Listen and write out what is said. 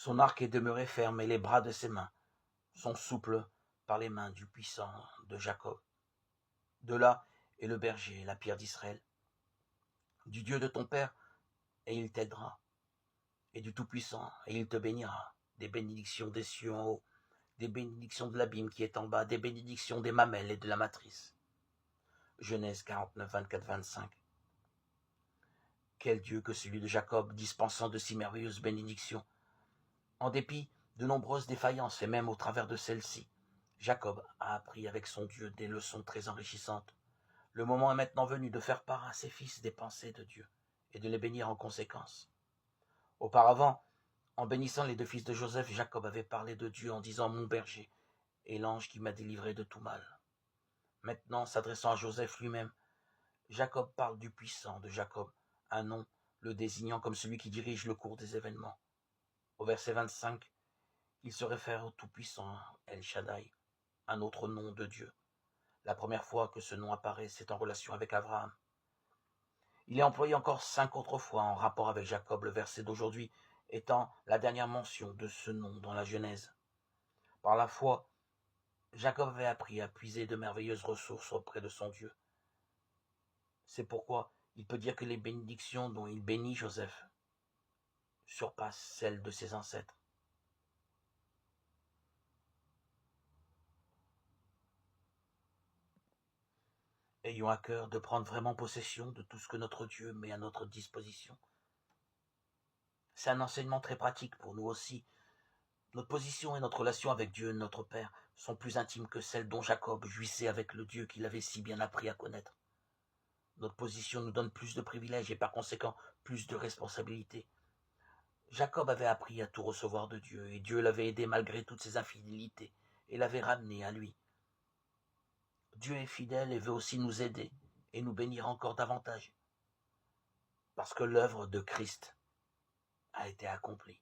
Son arc est demeuré ferme et les bras de ses mains sont souples par les mains du puissant de Jacob. De là est le berger, la pierre d'Israël, du Dieu de ton père, et il t'aidera, et du Tout-Puissant, et il te bénira, des bénédictions des cieux en haut, des bénédictions de l'abîme qui est en bas, des bénédictions des mamelles et de la matrice. Genèse 49, 24, 25. Quel Dieu que celui de Jacob, dispensant de si merveilleuses bénédictions, en dépit de nombreuses défaillances, et même au travers de celles-ci. Jacob a appris avec son Dieu des leçons très enrichissantes. Le moment est maintenant venu de faire part à ses fils des pensées de Dieu, et de les bénir en conséquence. Auparavant, en bénissant les deux fils de Joseph, Jacob avait parlé de Dieu en disant « mon berger » et l'ange qui m'a délivré de tout mal. Maintenant, s'adressant à Joseph lui-même, Jacob parle du puissant de Jacob, un nom le désignant comme celui qui dirige le cours des événements. Au verset 25, il se réfère au Tout-Puissant, El Shaddai, un autre nom de Dieu. La première fois que ce nom apparaît, c'est en relation avec Abraham. Il est employé encore 5 autres fois en rapport avec Jacob, le verset d'aujourd'hui étant la dernière mention de ce nom dans la Genèse. Par la foi, Jacob avait appris à puiser de merveilleuses ressources auprès de son Dieu. C'est pourquoi il peut dire que les bénédictions dont il bénit Joseph surpassent celles de ses ancêtres. Ayons à cœur de prendre vraiment possession de tout ce que notre Dieu met à notre disposition. C'est un enseignement très pratique pour nous aussi. Notre position et notre relation avec Dieu, notre Père, sont plus intimes que celles dont Jacob jouissait avec le Dieu qu'il avait si bien appris à connaître. Notre position nous donne plus de privilèges et par conséquent plus de responsabilités. Jacob avait appris à tout recevoir de Dieu et Dieu l'avait aidé malgré toutes ses infidélités et l'avait ramené à lui. Dieu est fidèle et veut aussi nous aider et nous bénir encore davantage parce que l'œuvre de Christ a été accomplie.